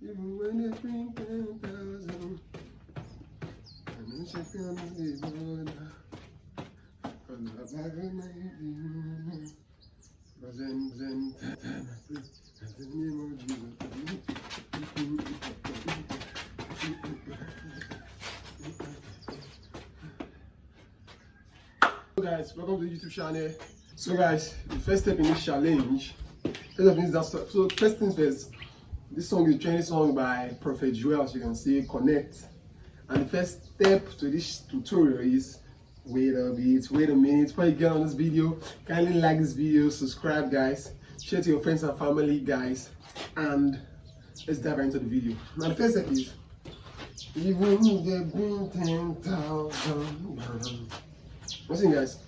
Even when they bring 10,000, I know she can be border. Cause I'm back on my but then, that's the name of Jesus. So guys, welcome to the YouTube channel. So guys, the first step in this challenge, so first things first, this song is a training song by Prophet Joel, as you can see, Connect. And the first step to this tutorial is, wait a minute, before you get on this video, kindly like this video, subscribe guys, share to your friends and family guys, and let's dive into the video. Now the first step is, even if they bring 10,000, listen guys,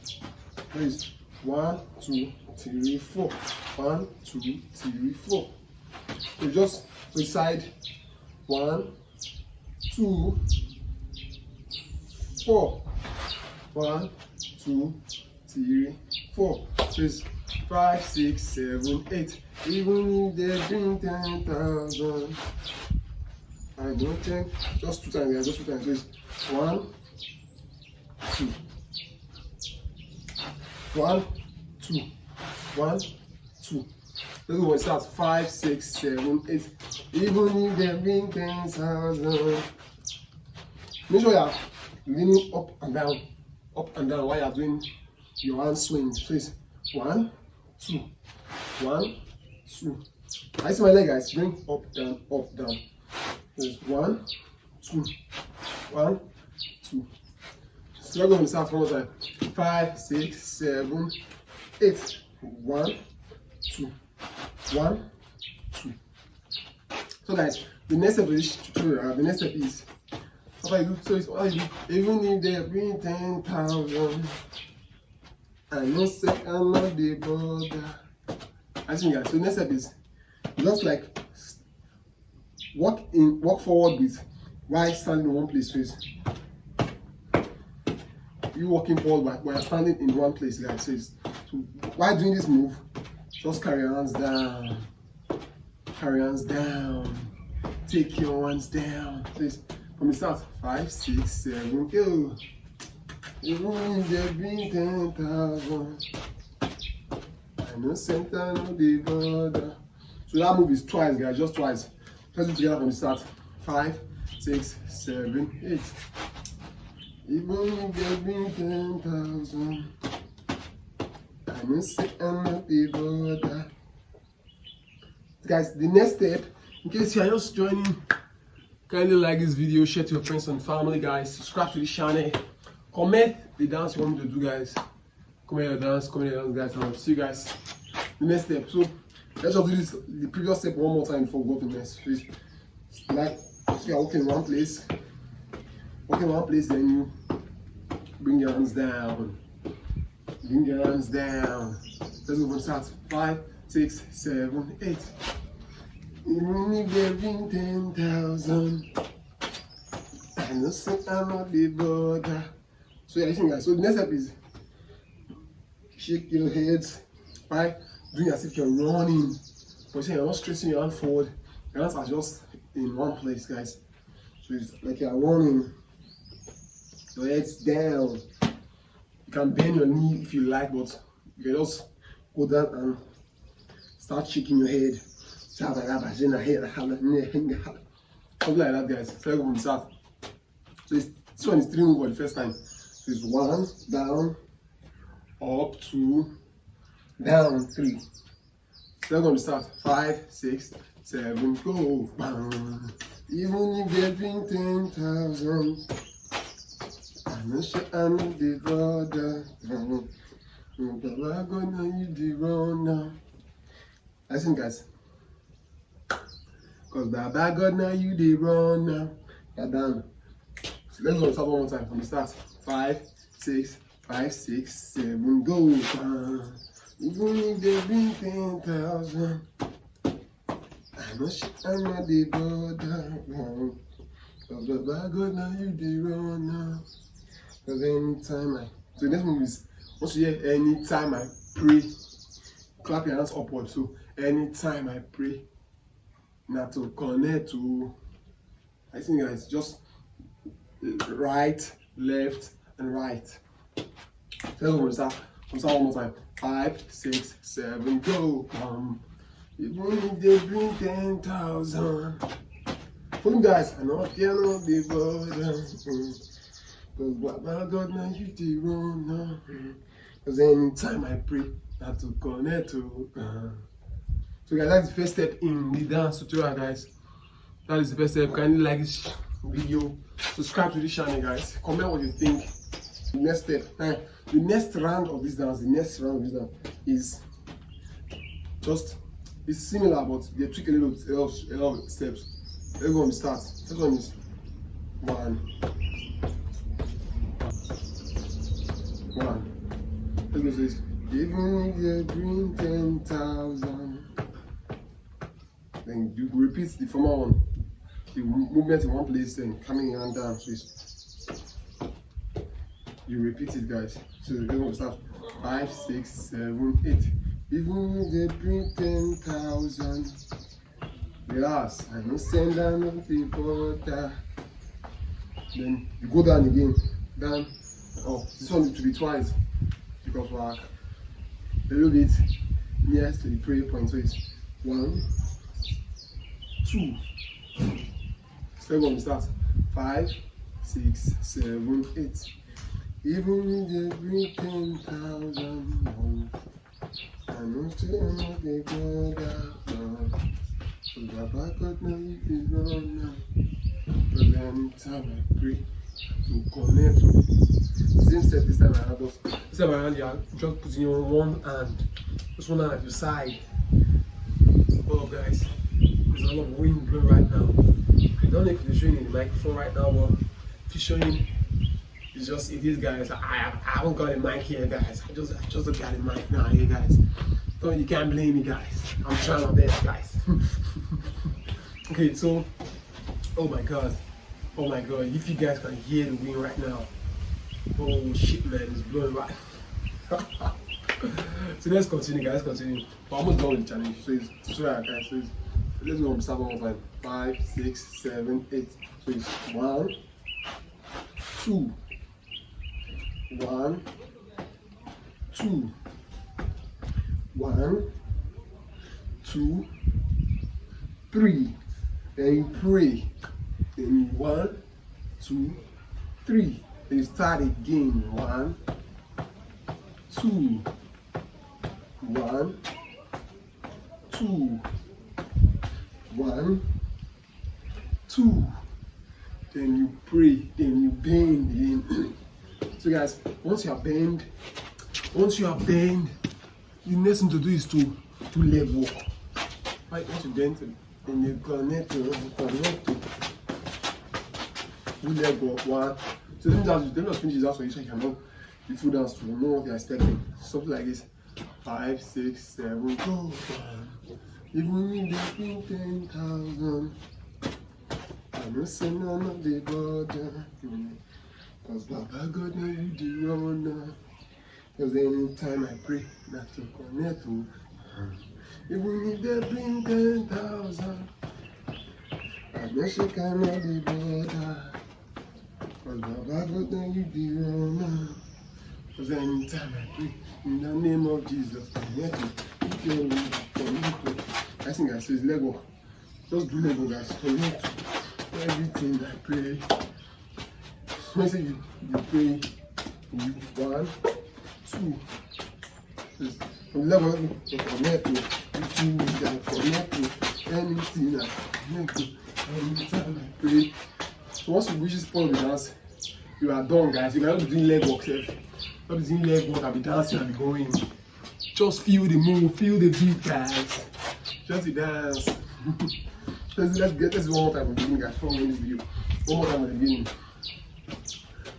please, 1, 2, 3, 4, 1, 2, 3, 4. So just recite 1, 2, 4. 1, 2, 3, 4. So it's 5, 6, 7, 8. Even if they bring 10,000, I don't think just 2 times, just 2 times. So it's 1, 2. 1, 2, 1, 2. This is what it starts. 5, 6, 7, 8. Even if they bring 10,000. Make sure you are leaning up and down while you are doing your hand swing. Please. 1, 2, 1, 2. I see my leg, guys. Bring up, down, up, down. Please. 1, 2, 1, 2. So we're going to start one more time. 5, 6, 7, 8. 1, 2, 1, 2. So guys, the next step of this tutorial, the next step is what I do. So it's what I do. Even if they bring 10,000, I know say I'm not the border. I think guys. So the next step is just like walk forward with while standing in one place. Please. You walking forward while standing in one place, guys. So while doing this move, just carry your hands down. Carry your hands down. Take your hands down. Please. From the start. 5, 6, 7, go. Even if they bring 10,000, I know Satan no the border. So that move is twice, guys. Just twice. Let's do it together from the start. 5, 6, 7, 8. Even if they bring 10,000, I know Satan no the border. Guys, the next step, in case you are just joining, kindly like this video, share to your friends and family, guys. Subscribe to the channel. Comment the dance you want me to do, guys. Comment your dance, guys. And I'll see you guys the next step. So let's just do this, the previous step one more time before we go to the next. Please. Like, so you're walking in one place. Then you bring your hands down. Bring your hands down. Let's go from start. 5, 6, 7, 8. Even if they bring 10,000, I know say I'm not the border. So yeah, listen guys. So the next step is shake your heads by doing as if you're running. But you're not stretching your hand forward. Your hands are just in one place, guys. So it's like you're running. Your head's down. You can bend your knee if you like, but you can just go down and start shaking your head. Something like that, guys. So let's go from the start. So this one is 3 moves for the first time. So it's 1, down, up, 2, down, 3. So let's go from the start. 5, 6, 7, go. Bam. Even if they bring 10,000, I know she am the border. Baba gonna you the run now. Listen, guys. Cause Baba God now you the run now. You're done. So let's go start one more time from the start. 5, 6, 5, 6, 7, go. Even if they bring 10,000, I know she am not the border. Cause Baba God now you the run now. Cause anytime so the next move is once you hear anytime I pray, clap your hands upward. So anytime I pray, not to connect to. I think guys, just right, left, and right. So we'll start one more time. 5, 6, 7, go. Even if they bring 10,000. Follow me, guys. I know cannot be bothered. Cause Baba God now you the wrong now. Cause anytime I pray, not to connect to. So guys, that's the first step in the dance tutorial, guys. That is the first step. Kindly like this video, subscribe to this channel, guys. Comment what you think. The next step, the next round of this dance, is just, it's similar, but they tweak a lot of steps. Let's go and start. First one is 1. Let's go to this. Even if you bring 10,000. Then you repeat the former one. The movement in one place, then coming and down. So you repeat it, guys. So we're going to start 5, 6, 7, 8. Even if they bring 10,000. Yes, I don't send down on people. Then you go down again. Down. Oh, this one needs to be twice. Because we're a little bit near to the prayer point. So it's 1, 2. So we're going to start 5, 6, 7, 8. Even if they bring 10,000, I know still not they go down. So Baba God now you be wrong now. But anytime I pray to connect to same step this time around. This time around, you are just putting your one hand, just one hand at your side. Oh guys, there's a lot of wind blowing right now. I don't know if you're showing in the microphone right now, but if you're showing, it's just it is, guys. I haven't got a mic here, guys. I just got a mic now here, guys. So you can't blame me, guys. I'm trying my best, guys. Okay, so oh my god, if you guys can hear the wind right now, oh shit, man, it's blowing right. So let's continue, guys. Continue. We're almost done with the challenge. So it's guys. So it's, let's go and start one more time. 5, 6, 7, 8. So it's 1, 2, 1, 2, 1, 2, 3. Then you pray. Then 1, 2, 3. Then you start again. 1, 2, 1, 2, 1, 2. Then you pray. Then you bend. So guys, once you are bend, the next thing to do is to leg walk. Right, once you bend, then you connect to do leg walk. 1. So let me just finish this out so you can know the full dance to know what you're expecting. Something like this. 5, 6, 7, go. Even if they bring 10,000, I don't say none of the border. Cause Baba God now you the wrong now. Cause anytime I pray, not to connect to. Even if they bring 10,000, I know she cannot be border. Cause Baba God now you the wrong now. Cause anytime I pray, in the name of Jesus, connect to. If you're connect, I think I say leg walk. Just do leg walk, guys. Connect to everything I pray. When I say you pray, you 1, 2. From level to connect to, you can connect to anything I connect to. Anytime I pray. So once you reach this point of the dance, you are done, guys. You cannot be doing leg walk, sef. Not be doing leg walk, I'll be dancing, I'll be going. Just feel the move, feel the beat, guys. Just the dance. Let's do one more time at the beginning, guys. Before we end this video. One more time at the beginning.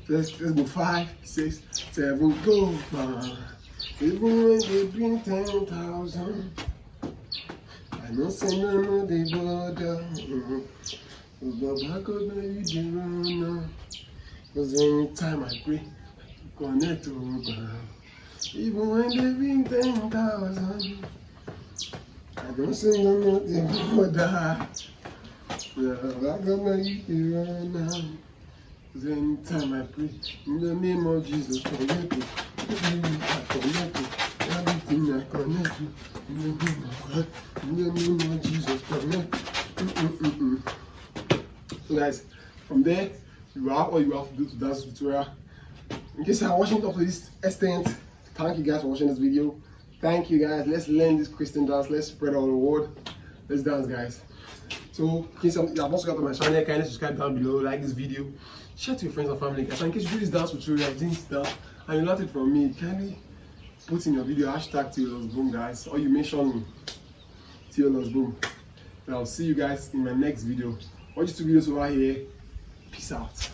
Let's go 5, 6, 7, go. Even when they bring 10,000, I know say none of the border. Baba God now you the wrong now. Cause anytime I pray, connect to God. Even when they bring 10,000, I don't sing nothing for that. I'm gonna eat you right now. Cause anytime I pray, in the name of Jesus, connect me. Connect me. Everything I connect you. In the name of God. In the name of Jesus, connect. So guys, from there, you have all you have to do to dance tutorial. In case you are watching up to this extent, thank you guys for watching this video. Thank you guys. Let's learn this Christian dance. Let's spread our word. Let's dance, guys. So, in case you have also got on my channel, kindly subscribe down below, like this video, share to your friends and family, guys. And in case you do this dance tutorial, this dance, and you learned it from me, kindly put in your video hashtag Teoluckzboom, guys, or you mention me, Teoluckzboom. And I'll see you guys in my next video. Watch these two videos over here. Peace out.